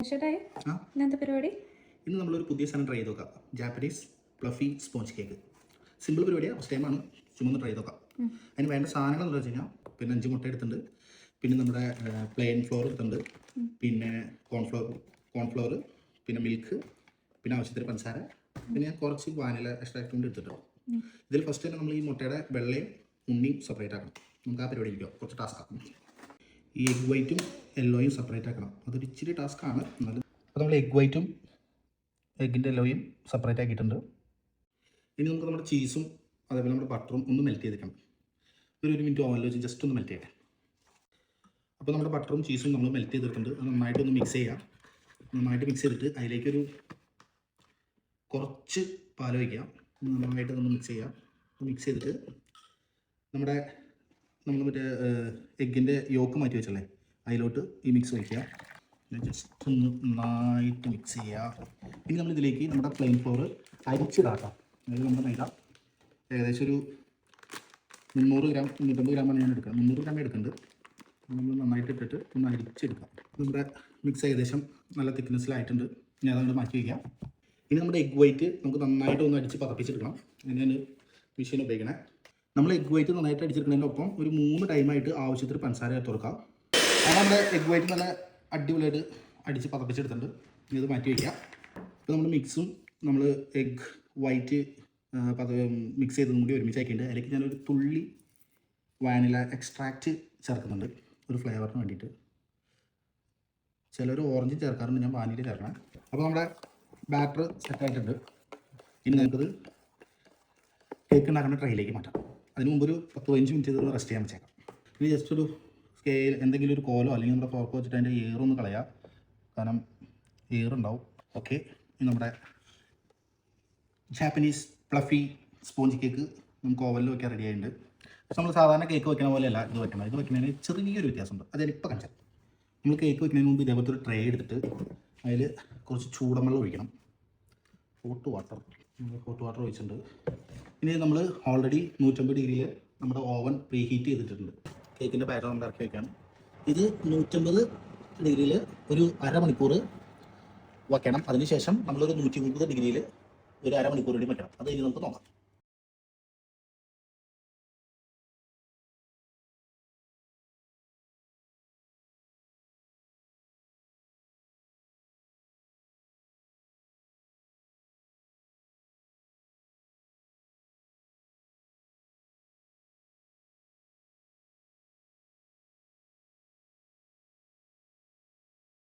ഇന്നത്തെ പരിപാടി ഇന്ന് നമ്മളൊരു പുതിയ സാധനം ട്രൈ ചെയ്ത് നോക്കാം. Japanese fluffy sponge cake. Simple പരിപാടിയാണ്, ഫസ്റ്റ് ടൈമാണ്. ചുമന്ന് ട്രൈ ചെയ്ത് നോക്കാം. അതിന് വേണ്ട സാധനങ്ങൾ എന്ന് വെച്ച് കഴിഞ്ഞാൽ പിന്നെ 5 മുട്ട എടുത്തിട്ടുണ്ട്, പിന്നെ നമ്മുടെ പ്ലെയിൻ ഫ്ലോർ എടുത്തിട്ടുണ്ട്, പിന്നെ കോൺഫ്ലോർ, പിന്നെ മിൽക്ക്, പിന്നെ ആവശ്യത്തിന് പഞ്ചസാര, പിന്നെ ഞാൻ കുറച്ച് വാനില എക്സ്ട്രാക്ട് കൊണ്ട് എടുത്തിട്ടുണ്ട്. ഇതിൽ ഫസ്റ്റ് തന്നെ നമ്മൾ ഈ മുട്ടയുടെ വെള്ളയും ഉണ്ണിയും സെപ്പറേറ്റ് ആക്കണം. നമുക്ക് ആ പരിപാടി ഇരിക്കുക, കുറച്ച് ടാസ്ക് ആക്കണം. ഈ എഗ് വൈറ്റും യെല്ലോയും സെപ്പറേറ്റ് ആക്കണം. അതൊരു ഇച്ചിരി ടാസ്ക്കാണ്. എന്നാലും അപ്പോൾ നമ്മൾ എഗ് വൈറ്റും എഗ്ഗിൻ്റെ യെല്ലോയും സെപ്പറേറ്റ് ആക്കിയിട്ടുണ്ട്. ഇനി നമുക്ക് നമ്മുടെ ചീസും അതേപോലെ നമ്മുടെ ബട്ടറും ഒന്ന് മെൽറ്റ് ചെയ്തിരിക്കണം. ഒരു മിനിറ്റ് ഓവനിൽ വെച്ച് ജസ്റ്റ് ഒന്ന് മെൽറ്റ് ചെയ്യട്ടെ. അപ്പോൾ നമ്മുടെ ബട്ടറും ചീസും നമ്മൾ മെൽറ്റ് ചെയ്തിട്ടുണ്ട്. അത് നന്നായിട്ടൊന്ന് മിക്സ് ചെയ്യാം. നന്നായിട്ട് മിക്സ് ചെയ്തിട്ട് അതിലേക്കൊരു കുറച്ച് പാൽ വയ്ക്കാം. നന്നായിട്ട് ഒന്ന് മിക്സ് ചെയ്യാം. മിക്സ് ചെയ്തിട്ട് നമ്മൾ മറ്റേ എഗ്ഗിൻ്റെ യോക്ക് മാറ്റി വെച്ചല്ലേ, അതിലോട്ട് ഈ മിക്സ് വയ്ക്കുക. ജസ്റ്റ് ഒന്ന് നന്നായിട്ട് മിക്സ് ചെയ്യുക. ഇനി നമ്മളിതിലേക്ക് നമ്മുടെ പ്ലെയിൻ ഫ്ലോർ അരിച്ചിടാക്കാം. അതായത് നമ്മുടെ മൈദ ഏകദേശം ഒരു 300 ഗ്രാം 350 ഗ്രാമാണ് ഞാൻ എടുക്കുക. 300 ഗ്രാം എടുക്കുന്നുണ്ട്. നമ്മൾ നന്നായിട്ട് ഇട്ടിട്ട് ഒന്ന് അരിച്ചെടുക്കാം. നമ്മുടെ മിക്സ് ഏകദേശം നല്ല തിക്നെസ്സിലായിട്ടുണ്ട്. ഇനി അതുകൊണ്ട് മാറ്റി വയ്ക്കാം. ഇനി നമ്മുടെ എഗ് വൈറ്റ് നമുക്ക് നന്നായിട്ട് ഒന്ന് അടിച്ച് പതപ്പിച്ചെടുക്കണം. അതിനാണ് മെഷീൻ ഉപയോഗിക്കണേ. നമ്മൾ എഗ് വൈറ്റ് നന്നായിട്ട് അടിച്ചെടുക്കുന്നതിനൊപ്പം ഒരു 3 ടൈമായിട്ട് ആവശ്യത്തിന് പഞ്ചസാര ചേർത്ത് കൊടുക്കാം. അത് നമ്മുടെ എഗ് വൈറ്റ് നല്ല അടിപൊളിയായിട്ട് അടിച്ച് പതപ്പിച്ചെടുത്തിട്ടുണ്ട്. ഇത് മാറ്റി വയ്ക്കാം. ഇപ്പോൾ നമ്മൾ മിക്സും നമ്മൾ എഗ് വൈറ്റ് മിക്സ് ചെയ്തതും കൂടി ഒരുമിച്ചാക്കിയിട്ടുണ്ട്. അതിലേക്ക് ഞാനൊരു തുള്ളി വാനില എക്സ്ട്രാക്റ്റ് ചേർക്കുന്നുണ്ട്, ഒരു ഫ്ലേവറിന് വേണ്ടിയിട്ട്. ചിലർ ഓറഞ്ച് ചേർക്കാറുണ്ട്, ഞാൻ വാനില ചേർക്കണം. അപ്പോൾ നമ്മുടെ ബാറ്റർ സെറ്റായിട്ടുണ്ട്. ഇനി നമുക്കത് കേക്ക് ഉണ്ടാക്കുന്ന ട്രൈയിലേക്ക് മാറ്റാം. അതിന് മുമ്പ് ഒരു 10-15 മിനിറ്റ് ഇത് റെസ്റ്റ് ചെയ്യാൻ വെച്ചേക്കാം. ഇനി ജസ്റ്റ് ഒരു സ്കെയിൽ എന്തെങ്കിലും ഒരു കോലോ അല്ലെങ്കിൽ നമ്മുടെ ഫോർക്കോ വെച്ചിട്ട് അതിൻ്റെ എയറൊന്ന് കളയാം, കാരണം എയറുണ്ടാവും. ഓക്കെ, ഇനി നമ്മുടെ ജാപ്പനീസ് ഫ്ലഫി സ്പോഞ്ച് കേക്ക് നമുക്ക് ഓവനിൽ വയ്ക്കാൻ റെഡി ആയിട്ടുണ്ട്. പക്ഷെ നമ്മൾ സാധാരണ കേക്ക് വയ്ക്കുന്ന പോലെയല്ല ഇത് വയ്ക്കണം. ഇത് വയ്ക്കുന്നതിന് ചെറിയൊരു വ്യത്യാസമുണ്ട്. അതിനിപ്പോൾ കാണിച്ചാൽ നമ്മൾ കേക്ക് വയ്ക്കുന്നതിന് മുമ്പ് ഇതേപോലത്തെ ഒരു ട്രേ എടുത്തിട്ട് അതിൽ കുറച്ച് ചൂടുവെള്ളം ഒഴിക്കണം. ഹോട്ട് വാട്ടർ ഒഴിച്ചിട്ടുണ്ട്. ഇനി നമ്മൾ ഓൾറെഡി 150 ഡിഗ്രിയിൽ നമ്മുടെ ഓവൻ പ്രീ ഹീറ്റ് ചെയ്തിട്ടുണ്ട്. കേക്കിൻ്റെ ബാറ്റർ നമ്മൾ ഇറക്കി വയ്ക്കുകയാണ്. ഇത് 150 ഡിഗ്രിയിൽ ഒരു അരമണിക്കൂർ വയ്ക്കണം. അതിനുശേഷം നമ്മളൊരു 130 ഡിഗ്രിയിൽ ഒരു അരമണിക്കൂർ കൂടി വയ്ക്കണം. അത് ഇനി നമുക്ക് നോക്കാം.